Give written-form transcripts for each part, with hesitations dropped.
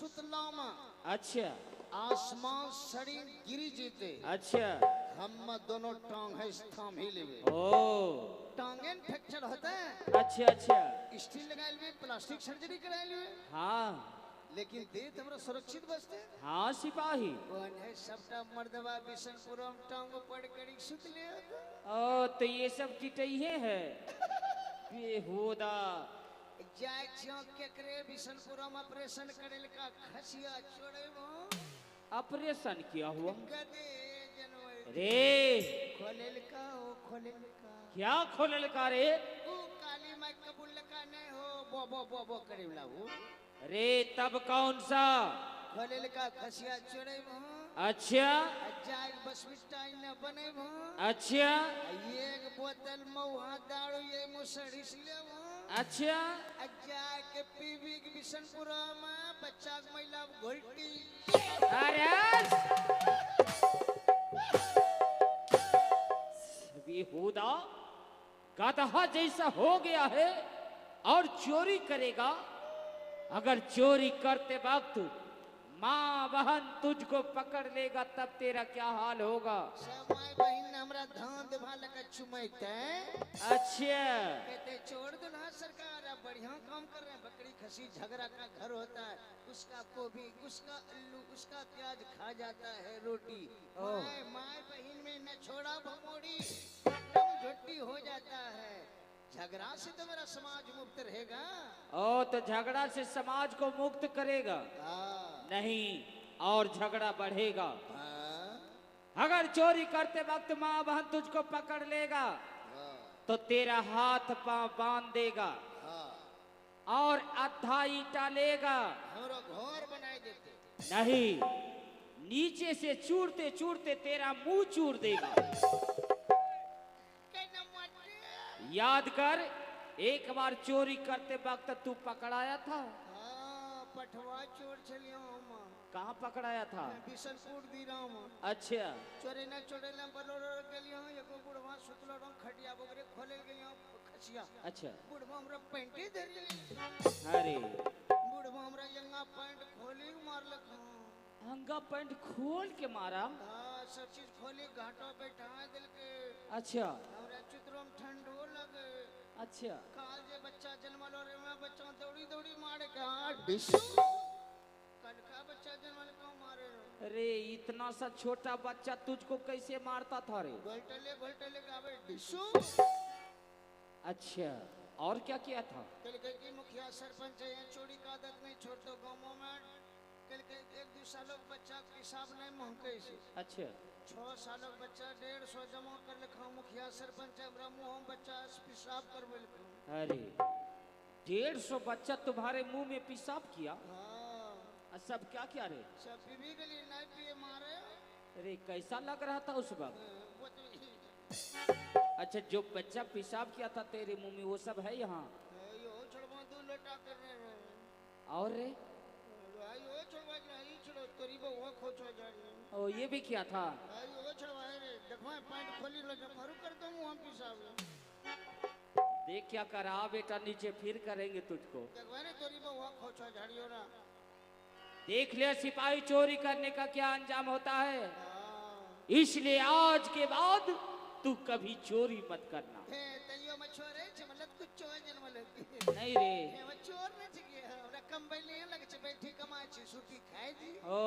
सुतलामा। अच्छा आसमान सड़ी गिरी जीते। अच्छा हम दोनों टांग है थाम ही लेवे। ओ टांगें फ्रैक्चर होता है। अच्छा अच्छा स्टील लगाए हुए प्लास्टिक सर्जरी कराए हुए। हाँ लेकिन देह हमरा सुरक्षित बचते। हाँ सिपाही। कौन है सबटा मर्दवा बिशनपुरम टांग पड़ कड़ी सुत ले। ओ तो ये सब चिटइहे है बेहुदा। जाय चौक के करे बिशनपुरम ऑपरेशन करेल का खसिया छोड़े वो। ऑपरेशन किया हुआ गदे जनवरी रे खोलेल का ओ खोलेल का। क्या खोलल का रे? ओ काली माई कबूल का नहीं हो बो बो बो बो करे लाऊ। रे तब कौन सा? खोलेल का खसिया छोड़े वो। अच्छा जाय बस मिठाई न बने वो। अच्छा एक बोतल महुआ दारू ये मुसड़ी ले वो। अच्छा जाय के पीवी के बिशनपुरा में बच्चा महिला घोल्टी। अरे बेहुदा गधा जैसा हो गया है और चोरी करेगा। अगर चोरी करते वक्त माँ बहन तुझको पकड़ लेगा तब तेरा क्या हाल होगा? सब माई बहन हमरा धांध भाला का चुमैते। अच्छा कहते छोड़ दो ना सरकार आप बढ़िया काम कर रहे हैं। बकरी खसी झगड़ा का घर होता है। उसका गोभी उसका आलू उसका प्याज खा जाता है रोटी। माई माई बहन में न छोड़ा भमोड़ी एकदम झुट्टी हो जाता है। झगड़ा से तो मेरा समाज मुक्त रहेगा। ओ तो झगड़ा से समाज को मुक्त करेगा? नहीं और झगड़ा बढ़ेगा। अगर चोरी करते वक्त माँ बहन तुझको पकड़ लेगा तो तेरा हाथ पांव बांध देगा और अद्धा ईटा लेगा। हमरा घर बनाए देते। नहीं नीचे से चूरते चूरते तेरा मुंह चूर देगा। याद कर एक बार चोरी करते वक्त तू पकड़ाया था। पठवा चोर चलियो हम। कहाँ पकड़ाया था? बिशनपुर दी राम। अच्छा चोरी न चोरेला बलोरो गेलियो एको बुढ़वा सुतलो रंग खटिया बगरे खोले गेलियो खसिया। अच्छा बुढ़वा हमरा पैंटे धरले। अरे बुढ़वा हमरा यंगा पैंट खोली मारलक। हंगा पैंट खोल के मारा? हां सब चीज खोली घाटो पे ढा दिल के। अच्छा हमरा चित्रों में ठंडो लगे। अच्छा काल जे बच्चा जन्मलो रे मैं बच्चा दौड़ी दौड़ी मारे के हां डिसू। कल का बच्चा जन्मल को मारे रो। अरे इतना सा छोटा बच्चा तुझको कैसे मारता था रे? गोलटले गावे डिसू। अच्छा और क्या किया था? कल के मुखिया सरपंच है चोरी का आदत नहीं छोड़तो गांवों में। कल के एक दो सालों बच्चा पेशाब नहीं महके से। अच्छा 6 सालों बच्चा 150 जमा कर लिखा मुखिया सरपंच हमरा मुंह बच्चा पेशाब करवे लिखा। अरे 150 बच्चा तुम्हारे मुंह में पेशाब किया? हां सब क्या क्या रे? सब बीबी के लिए नहीं पिए मारे। अरे कैसा लग रहा था उस वक्त? अच्छा जो बच्चा पेशाब किया था तेरे मुंह में वो सब है यहाँ? यो छोड़वा 2 लोटा कर रहे। और रे यो छोड़वा नहीं छोड़ो तोरी बहुआ खोचो जा रही। ओ ये भी किया था? यो छोड़वा रे देखवा पैंट खोली लो फरू कर दूं हम पेशाब। देख क्या करा बेटा नीचे फिर करेंगे तुझको। देखवा रे तोरी बहुआ खोचो झाड़ियो ना। देख ले सिपाही चोरी करने का क्या अंजाम होता है। इसलिए आज के बाद तू कभी चोरी मत करना। तैयो मछोरे मतलब कुछ चोर जन्मल। नहीं रे वो चोर न छिके हमरा कंबल नहीं लगे छ बैठी कमाई छी सूटी खाए जी। ओ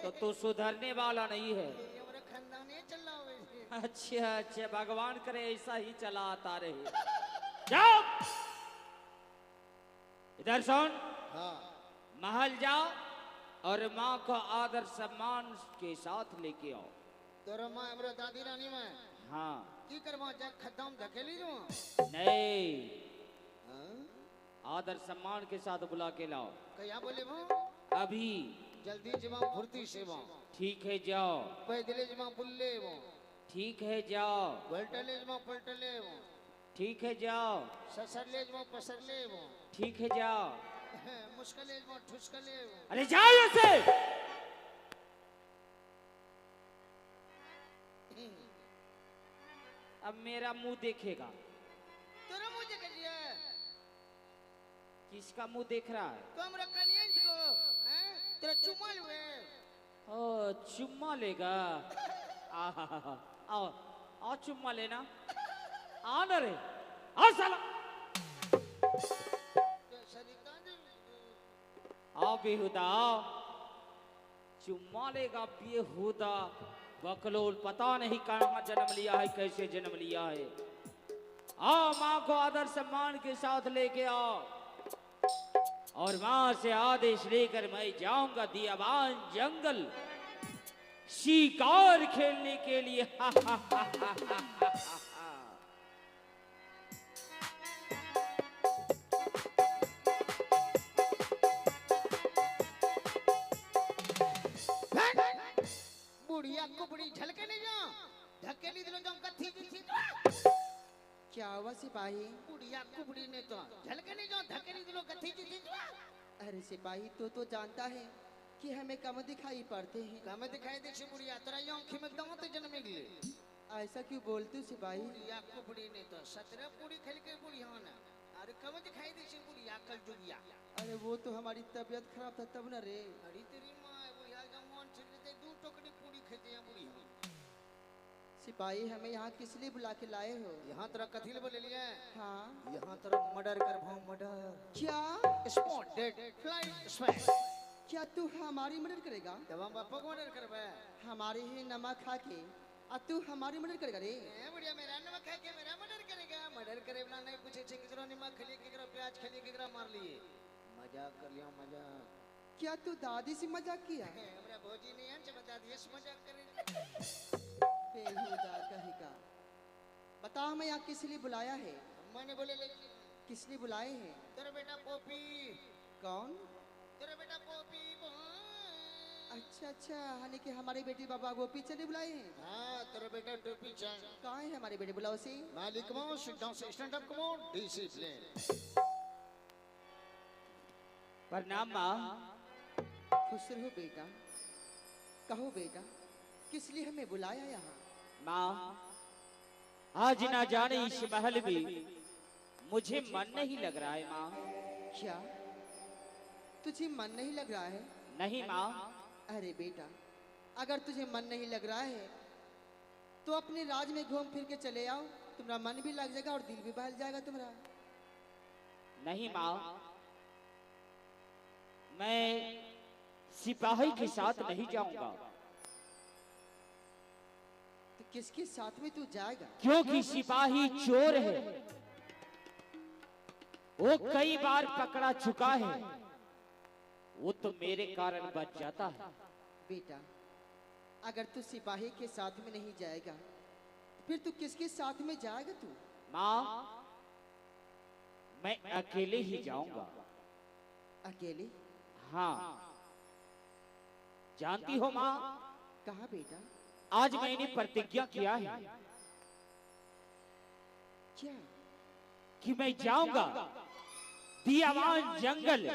तो तू सुधरने वाला नहीं है। हमरा खानदाने चलावे। अच्छा अच्छा भगवान करे ऐसा ही चला आता रहे। जाओ इधर सुन। हां महल जाओ और माँ को आदर सम्मान के साथ लेके आओ। तोरा मां हमरा दादी रानी में। हाँ की करवा जा खत्म धकेली जो। नहीं आदर सम्मान के साथ बुला के लाओ। कया बोले वो? अभी जल्दी जमा फुर्ती से वो। ठीक है जाओ। पैदले जमा बुल्ले वो। ठीक है जाओ। पलटले जमा पलटले वो। ठीक है जाओ। ससरले जमा पसरले वो। ठीक है जाओ। मुश्किले जमा ठुसकले वो। अरे जाओ ऐसे। अब मेरा मुंह देखेगा। तेरा मुंह देख लिया। किसका मुंह देख रहा है? तो हमरा कनियन को चुम्मा लेगा? आओ आओ चुम्मा लेना। आ ना रे, आ साला। आओ बेहुदा आओ। चुम्मा लेगा बेहुदा बकलोल, पता नहीं कहाँ जन्म लिया है, कैसे जन्म लिया है। आओ माँ को आदर सम्मान के साथ लेके आओ, और माँ से आदेश लेकर मैं जाऊंगा दियाबान जंगल शिकार खेलने के लिए। बुढ़िया कुबड़ी झलके नहीं जाओ, धकेली दिलो जाऊं कथी जी। क्या हुआ सिपाही? बुढ़िया कुबड़ी ने तो झलके नहीं जाओ, धकेली दिलो कथी जी। अरे सिपाही तो जानता है कि हमें कम दिखाई पड़ते हैं। कम दिखाई दे बुढ़िया, तोरा आँखी में दांत जन्मे गए। ऐसा क्यों बोलते हो सिपाही? बुढ़िया कुबड़ी ने तो 17 पूरी खेल के बुढ़िया ना, अरे कम दिखाई दे बुढ़िया कल जुगिया। अरे वो तो हमारी तबीयत खराब था तब न रे। अरे तेरी माँ बुढ़िया जमवान छिड़ते 2 टोकरी पूरी खेते हैं बुढ़िया। सिपाही हमें यहाँ किस लिए बुला के लाए हो? यहाँ तेरा कथी बोले लिया? हाँ, यहाँ तेरा मर्डर कर भाव मर्डर। क्या? Spot dead flight SPAC. क्या तू हमारी मदद करेगा? जब हम बापा को मर्डर करबे, हमारे ही नमक खा के और तू हमारी मदद करेगा रे? बुढ़िया मेरा नमक खा के मेरा मर्डर करेगा? मर्डर करे बिना नहीं पूछे छे किकरो नमक खलिए किकरो प्याज खलिए किकरो मार लिए। मजाक कर लिया मजाक। क्या तू दादी से मजाक किया? हमरा भौजी नहीं है बता दिए मजाक करे। बेहुदा कहेगा। बता हमें यहाँ किस लिए बुलाया है? मैंने बोले ले किस लिए बुलाए हैं? तेरा बेटा पोपी। कौन? तेरा बेटा पोपी। अच्छा, हानि कि हमारे बेटी बाबा गोपी चले बुलाए हैं। हाँ तेरा बेटा टोपी चाय। कहाँ है हमारे बेटे? बुलाओ से। मालिक मो सिट डाउन से stand up come on discipline. प्रणाम माँ। खुश रहो बेटा। कहो बेटा किस लिए हमें बुलाया यहाँ? माँ आज ना जाने इस महल में मुझे मन नहीं लग रहा है माँ। क्या तुझे मन नहीं लग रहा है? नहीं माँ। अरे बेटा अगर तुझे मन नहीं लग रहा है तो अपने राज में घूम फिर के चले आओ, तुम्हारा मन भी लग जाएगा और दिल भी बहल जाएगा तुम्हारा। नहीं माँ, मैं सिपाही के साथ नहीं जाऊंगा। तो किसके साथ में तू जाएगा? क्योंकि सिपाही चोर है, वो कई बार पकड़ा चुका है, वो तो मेरे कारण बच जाता है। बेटा अगर तू सिपाही के साथ में नहीं जाएगा फिर तू किसके साथ में जाएगा? तू माँ मैं अकेले ही जाऊंगा। अकेले? हाँ जानती हो माँ, कहाँ बेटा? आज मैंने प्रतिज्ञा किया है क्या? कि मैं जाऊंगा दियावान जंगल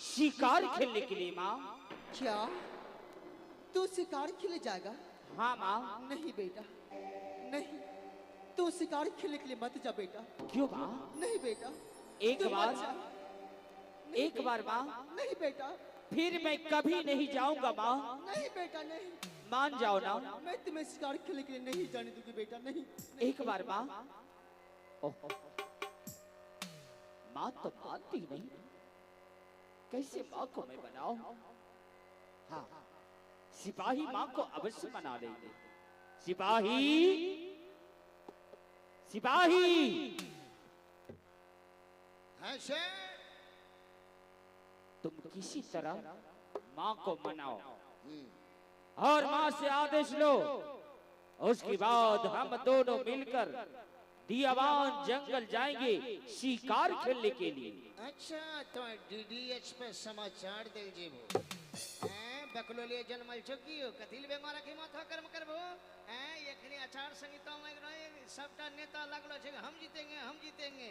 शिकार खेलने के लिए माँ। क्या तू शिकार खेले जाएगा? हाँ माँ। नहीं बेटा नहीं, तू शिकार खेलने के लिए मत जा बेटा। क्यों माँ? नहीं बेटा एक तू बार मत जा। एक बार माँ, नहीं बेटा। फिर मैं कभी नहीं जाऊंगा माँ। नहीं बेटा नहीं, मान जाओ ना। मैं तुम्हें शिकार खेलने के लिए नहीं जाने दूंगी बेटा। नहीं, नहीं एक बार माँ। ओह माँ तो मानती नहीं, कैसे माँ को मैं बनाऊं? हाँ सिपाही माँ को अवश्य मना लेंगे। सिपाही सिपाही हाँ सर। तुम किसी तरह माँ को मनाओ और माँ से आदेश लो, उसके बाद हम दोनों मिलकर दियावान जंगल जाएंगे शिकार खेलने के लिए। अच्छा तो डीडीएच पे समाचार दे जेबो बकलोलिया जन्मल चुकी हो कथिल बेमारा की माथा कर्म करबो एखनी आचार संहिता में सबटा नेता लागलो छे हम जीतेंगे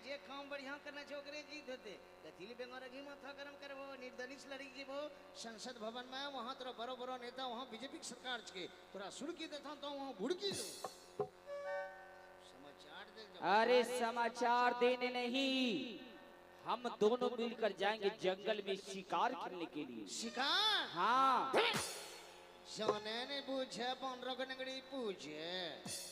जे काम बढ़िया करना छे ओकरे जीत होते कथिल बेमारा की माथा कर्म करबो निर्दलीय लड़ी जेबो संसद भवन में वहां तोरा बड़ो बड़ो नेता वहां बीजेपी की सरकार छे तोरा सुड़की देता तो वहां भुड़की दो समाचार दे। अरे समाचार देने नहीं, हम दोनों मिलकर जाएंगे जंगल में शिकार खेलने के लिए। शिकार? हाँ सोने ने पूछे पंद्रह को नगड़ी पूछे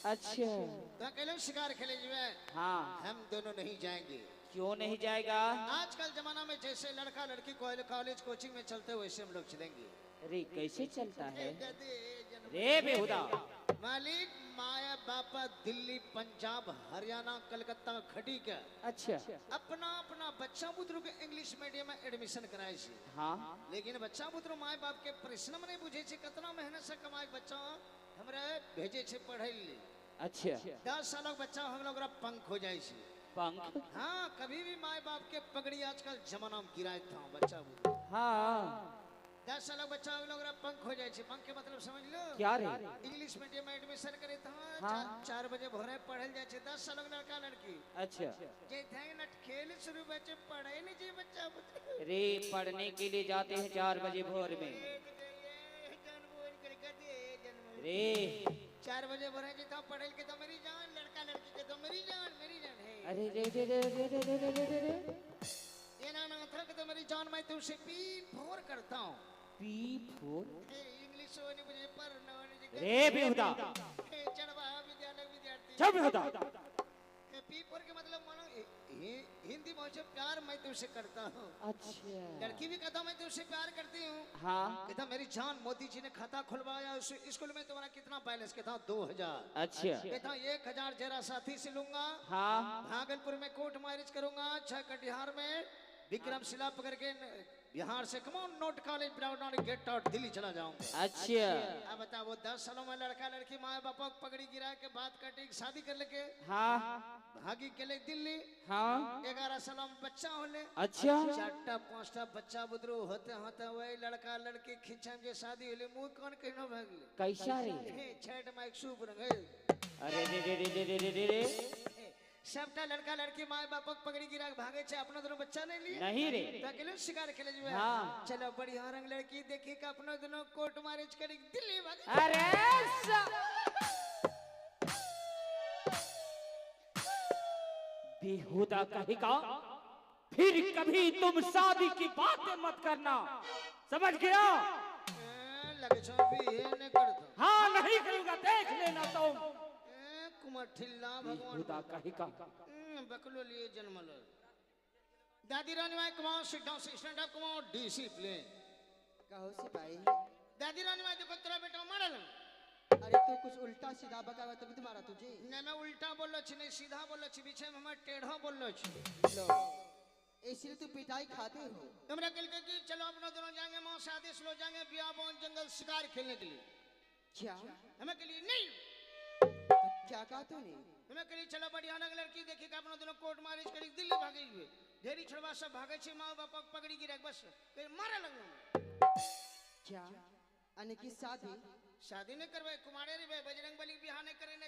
अच्छा तो अकेले शिकार खेले जुए हाँ हम दोनों नहीं जाएंगे। क्यों नहीं जाएगा? आजकल जमाना में जैसे लड़का लड़की कॉलेज कोचिंग में चलते वैसे हम लोग चलेंगे। अरे कैसे चलता है गधे जन्म- रे बेहुदा? मालिक माया बापा दिल्ली पंजाब हरियाणा कलकत्ता खड़ी के अच्छा अपना अपना बच्चा पुत्र के इंग्लिश मीडियम में एडमिशन कराए छे। हाँ लेकिन बच्चा पुत्र माय बाप के परिश्रम नहीं बुझे छे, कितना मेहनत से कमाए बच्चा हमरा भेजे छे पढ़े ले। अच्छा 10 साल का बच्चा हम लोग पंख हो जाए छे। पंख हाँ कभी भी माय बाप के पगड़ी आजकल जमाना में गिराए था बच्चा पुत्र। हाँ 10 साल का बच्चा हम लोग पंख हो जाए छे। पंख के मतलब समझ लो क्या रे? इंग्लिश मीडियम में एडमिशन करे था। हाँ। 4 बजे भोरे पढ़े जाए छे। 10 साल का लड़का लड़की अच्छा जे थे न खेल शुरू बच्चे पढ़े नहीं जे बच्चा पुत्र रे पढ़ने के लिए जाते हैं 4 बजे भोर में रे 4 बजे भोरे जी तो पढ़े के तो मेरी जान, लड़का लड़की के तो मेरी जान है। अरे रे रे रे रे रे रे रे रे रे ये ना था कि तो मेरी जान मैं तुमसे पी फोर करता हूँ। पी फोर इंग्लिश नहीं मुझे पढ़ना रे बेहुदा चढ़वा विद्यालय विद्यार्थी चुप बेहुदा पी फोर के मतलब मानो हिंदी में जो प्यार मैं तुमसे करता हूँ। अच्छा लड़की भी कहता मैं तुमसे प्यार करती हूँ। हाँ कहता मेरी जान मोदी जी ने खाता खुलवाया उस स्कूल में तुम्हारा कितना बैलेंस? कहता 2000। अच्छा कहता 1000 जरा साथी से लूंगा। हाँ भागलपुर में कोर्ट मैरिज करूंगा। 6 कटिहार में विक्रमशिला पकड़ के बिहार से कम नोट कॉलेज ब्राउन गेट आउट दिल्ली चला जाऊंगा। अच्छा अब बता वो 10 सालों में लड़का लड़की माँ बापा को पगड़ी गिरा के बात काटी शादी कर लेके हाँ भागी के ले दिल्ली। हाँ 11 सालों में बच्चा होले। अच्छा 4टा 5टा बच्चा बुदरू होते होते वही लड़का लड़की खिंचा में शादी होले मुंह कौन कहना भागले कैसा रे? छठ में एक सूप रंगे अरे रे रे रे रे रे रे रे सबटा लड़का लड़की माँ बाप पगड़ी गिरा के भागे छे। अपना दोनों बच्चा नहीं लिए नहीं रे तो अकेले शिकार खेले जो है। हाँ। चलो बढ़िया रंग लड़की देखी का अपना दोनों कोर्ट मैरिज करी दिल्ली भागे। अरे बेहुदा कहेगा फिर कभी तुम शादी की बातें मत करना, समझ गया? लगे छो भी ये नहीं कर दो। हाँ नहीं करूंगा, देख लेना तुम। कुमार ठिल्ला भगवान बेहुदा कहेगा बकलो लिए जन्म लो। दादी रानी माई कमाओ सिट डाउन स्टैंड अप कमाओ डिसिप्लिन। कहो सिपाही दादी रानी माई देखो तेरा बेटा मारा ना। अरे तू कुछ उल्टा सीधा बकावा तभी तुम्हारा तुझे नहीं मैं उल्टा बोलो छी नहीं सीधा बोलो छी बीच में मैं टेढ़ा बोलो छी। लो इसलिए तू पिटाई खाते हो। हमरा कल के कि चलो अपना दोनों जाएंगे मां शादी से लो जाएंगे बियाबान जंगल शिकार खेलने के लिए। क्या हमें के लिए नहीं तो क्या कहा तूने? हमें के लिए चलो बढ़िया नग लड़की देखी का अपना दोनों कोर्ट मैरिज करी दिल्ली भागे हुए ढेरी छड़वा सब भागे छे मां बाप पगड़ी गिरा बस कहीं मारा लगो। क्या अने की शादी शादी नहीं करवे कुमारे रे बजरंग बली बियाह नहीं करे ना।